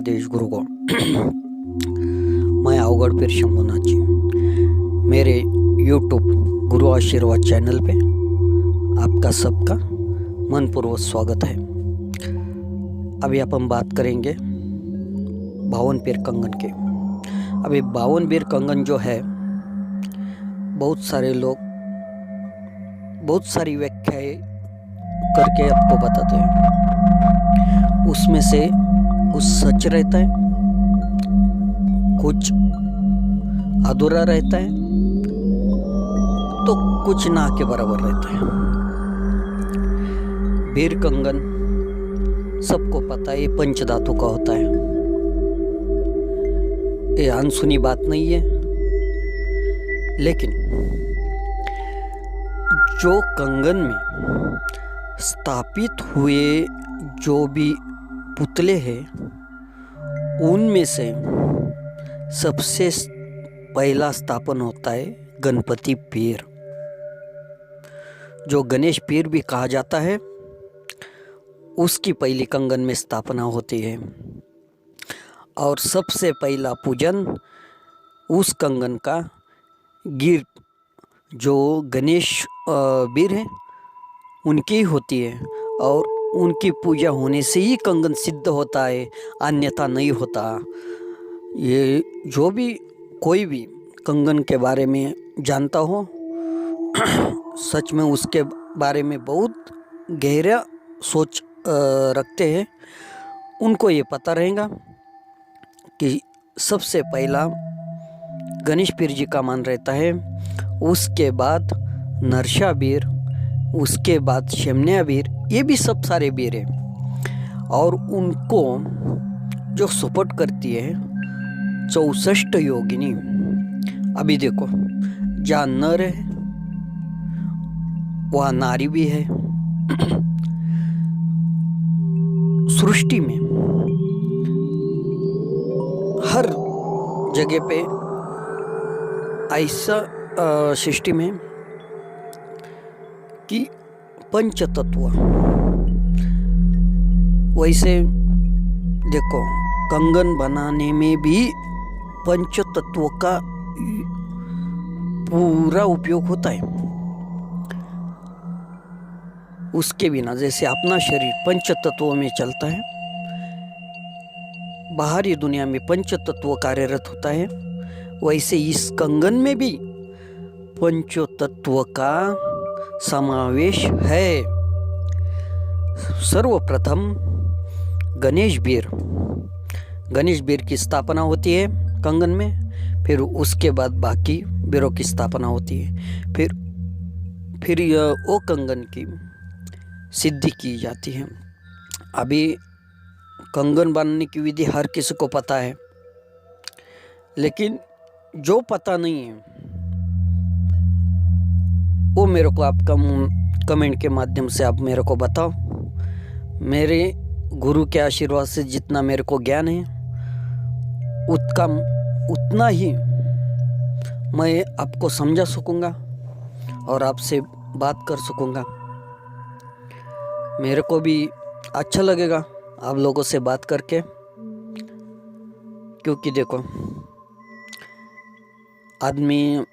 आदेश गुरु को। मैं अवगढ़ पीर शंभुनाथ जी, मेरे यूट्यूब गुरु आशीर्वाद चैनल पे आपका सबका मनपूर्वक स्वागत है। अभी अपन बात करेंगे 52 पीर कंगन के। अभी 52 पीर कंगन जो है, बहुत सारे लोग बहुत सारी व्याख्याएं करके आपको बताते हैं। उसमें से कुछ सच रहता है, कुछ अधूरा रहता है, तो कुछ ना के बराबर रहता है। पीर कंगन सबको पता है, ये पंचधातु का होता है। ये अनसुनी बात नहीं है, लेकिन जो कंगन में स्थापित हुए जो भी पुतले हैं, उनमें से सबसे पहला स्थापन होता है गणपति पीर, जो गणेश पीर भी कहा जाता है। उसकी पहली कंगन में स्थापना होती है और सबसे पहला पूजन उस कंगन का गिर जो गणेश पीर है उनकी ही होती है, और उनकी पूजा होने से ही कंगन सिद्ध होता है, अन्यथा नहीं होता। ये जो भी कोई भी कंगन के बारे में जानता हो, सच में उसके बारे में बहुत गहरा सोच रखते हैं, उनको ये पता रहेगा कि सबसे पहला गणेश पीर जी का मान रहता है, उसके बाद नरसा पीर, उसके बाद शमनिया पीर, ये भी सब सारे पीर हैं। और उनको जो सपोर्ट करती है 64 योगिनी। अभी देखो, जहाँ नर है वहाँ नारी भी है। सृष्टि में हर जगह पे ऐसा सृष्टि में कि पंच तत्व, वैसे देखो कंगन बनाने में भी पंच तत्व का पूरा उपयोग होता है। उसके बिना जैसे अपना शरीर पंच तत्वों में चलता है, बाहरी दुनिया में पंच तत्व कार्यरत होता है, वैसे इस कंगन में भी पंच तत्व का समावेश है। सर्वप्रथम गणेश पीर की स्थापना होती है कंगन में, फिर उसके बाद बाकी पीरों की स्थापना होती है, फिर वो कंगन की सिद्धि की जाती है। अभी कंगन बांधने की विधि हर किसी को पता है, लेकिन जो पता नहीं है वो मेरे को आपका कमेंट के माध्यम से आप मेरे को बताओ। मेरे गुरु के आशीर्वाद से जितना मेरे को ज्ञान है उतना ही मैं आपको समझा सकूँगा और आपसे बात कर सकूँगा। मेरे को भी अच्छा लगेगा आप लोगों से बात करके, क्योंकि देखो आदमी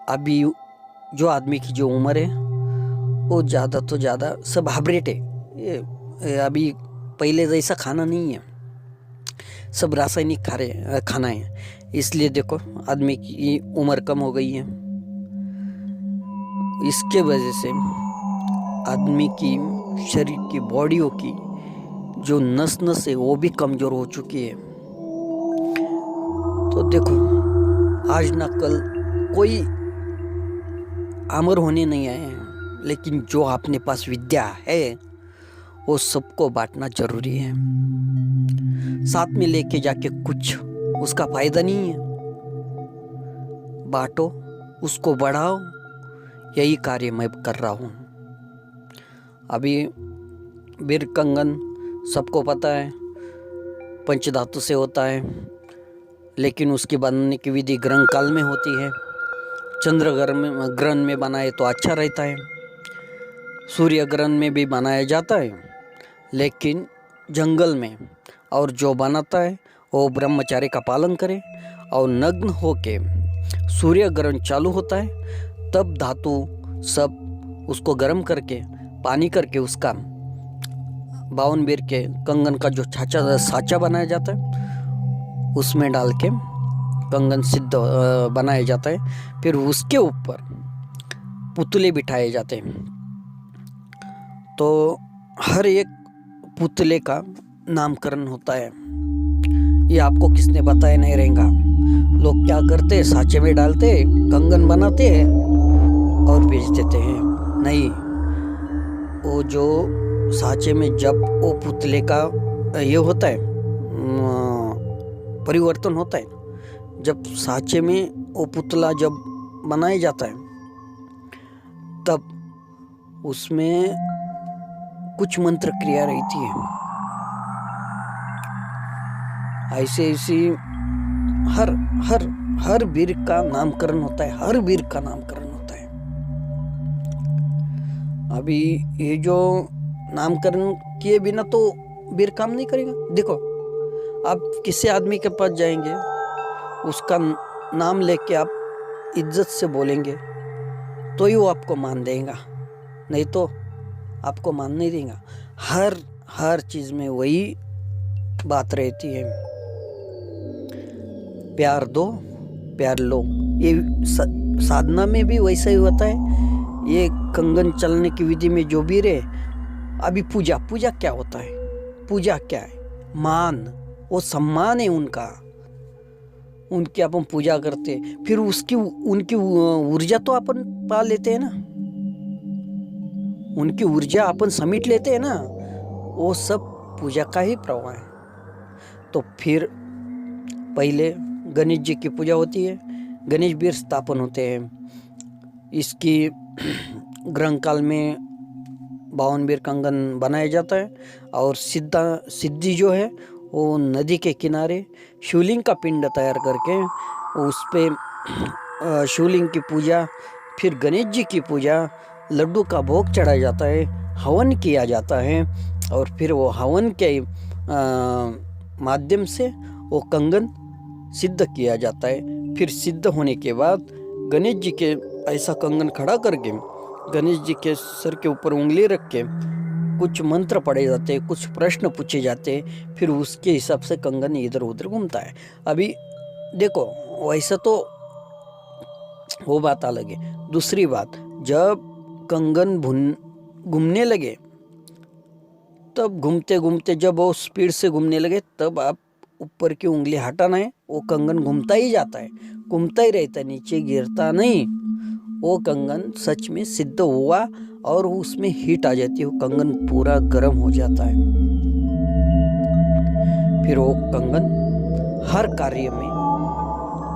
अभी जो आदमी की जो उम्र है वो ज़्यादा तो ज़्यादा सब हाइब्रिड है। ये अभी पहले जैसा खाना नहीं है, सब रासायनिक खाना है। इसलिए देखो आदमी की उम्र कम हो गई है। इसके वजह से आदमी की शरीर की बॉडियों की जो नस है वो भी कमज़ोर हो चुकी है। तो देखो आज ना कल कोई अमर होने नहीं आए हैं, लेकिन जो अपने पास विद्या है वो सबको बांटना जरूरी है। साथ में लेके जाके कुछ उसका फायदा नहीं है। बांटो, उसको बढ़ाओ, यही कार्य मैं कर रहा हूँ। अभी पीर कंगन सबको पता है पंचधातु से होता है, लेकिन उसकी बनाने की विधि ग्रहण काल में होती है। चंद्र ग्रहण में बनाए तो अच्छा रहता है, सूर्य ग्रहण में भी बनाया जाता है, लेकिन जंगल में, और जो बनाता है वो ब्रह्मचारी का पालन करे, और नग्न होके सूर्य ग्रहण चालू होता है तब धातु सब उसको गर्म करके पानी करके उसका 52 बीर के कंगन का जो साचा बनाया जाता है उसमें डाल के कंगन सिद्ध बनाया जाता है। फिर उसके ऊपर पुतले बिठाए जाते हैं। तो हर एक पुतले का नामकरण होता है। ये आपको किसने बताया नहीं रहेगा। लोग क्या करते, साँचे में डालते, कंगन बनाते हैं और बेच देते हैं। नहीं, वो जो साँचे में जब वो पुतले का ये होता है परिवर्तन होता है, जब साँचे में वो पुतला जब बनाया जाता है तब उसमें कुछ मंत्र क्रिया रहती है। ऐसे ऐसी हर वीर का नामकरण होता है, हर वीर का नामकरण होता है। अभी ये जो नामकरण किए बिना तो वीर काम नहीं करेगा। देखो, आप किसी आदमी के पास जाएंगे, उसका नाम लेके आप इज्जत से बोलेंगे तो ही वो आपको मान देगा, नहीं तो आपको मान नहीं देगा। हर चीज में वही बात रहती है, प्यार दो प्यार लो। ये साधना में भी वैसा ही होता है। ये कंगन चलने की विधि में जो भी रहे। अभी पूजा क्या होता है? पूजा क्या है? मान, वो सम्मान है उनका, उनकी अपन पूजा करते, फिर उनकी ऊर्जा तो अपन पा लेते हैं ना, उनकी ऊर्जा अपन समेट लेते हैं ना, वो सब पूजा का ही प्रभाव है। तो फिर पहले गणेश जी की पूजा होती है, गणेश वीर स्थापन होते हैं। इसकी ग्रहण काल में 52 बीर कंगन बनाया जाता है, और सिद्धि जो है वो नदी के किनारे शिवलिंग का पिंड तैयार करके उस पे शिवलिंग की पूजा, फिर गणेश जी की पूजा, लड्डू का भोग चढ़ाया जाता है, हवन किया जाता है, और फिर वो हवन के माध्यम से वो कंगन सिद्ध किया जाता है। फिर सिद्ध होने के बाद गणेश जी के ऐसा कंगन खड़ा करके गणेश जी के सर के ऊपर उंगली रख के कुछ मंत्र पढ़े जाते, कुछ प्रश्न पूछे जाते, फिर उसके हिसाब से कंगन इधर उधर घूमता है। अभी देखो, वैसा तो वो बात अलग है। दूसरी बात, जब कंगन घूमने लगे, तब घूमते घूमते जब वो स्पीड से घूमने लगे, तब आप ऊपर की उंगली हटाना है। वो कंगन घूमता ही जाता है, घूमता ही रहता है, नीचे गिरता नहीं। वो कंगन सच में सिद्ध हुआ और उसमें हीट आ जाती है, वो कंगन पूरा गर्म हो जाता है। फिर वो कंगन हर कार्य में,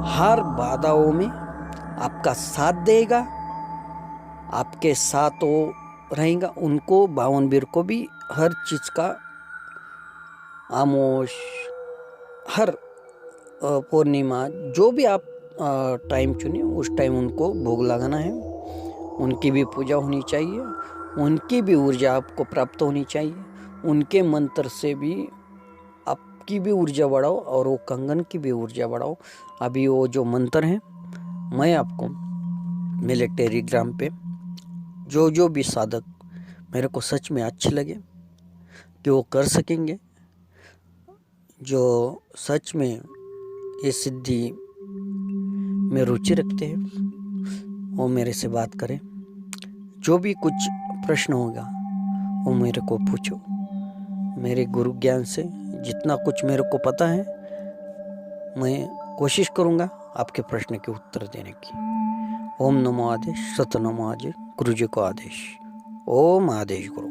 हर बाधाओं में आपका साथ देगा, आपके साथ वो रहेगा। उनको 52 बीर को भी हर चीज का आमोश, हर पूर्णिमा, जो भी आप टाइम चुने उस टाइम उनको भोग लगाना है। उनकी भी पूजा होनी चाहिए, उनकी भी ऊर्जा आपको प्राप्त होनी चाहिए, उनके मंत्र से भी आपकी भी ऊर्जा बढ़ाओ और वो कंगन की भी ऊर्जा बढ़ाओ। अभी वो जो मंत्र हैं, मैं आपको मेरे टेलीग्राम पे जो भी साधक मेरे को सच में अच्छे लगे कि वो कर सकेंगे, जो सच में ये सिद्धि में रुचि रखते हैं, वो मेरे से बात करें। जो भी कुछ प्रश्न होगा वो मेरे को पूछो। मेरे गुरु ज्ञान से जितना कुछ मेरे को पता है, मैं कोशिश करूँगा आपके प्रश्न के उत्तर देने की। ओम नमो आदेश, सत नमो आदेश, गुरु जी को आदेश। ओम आदेश गुरु।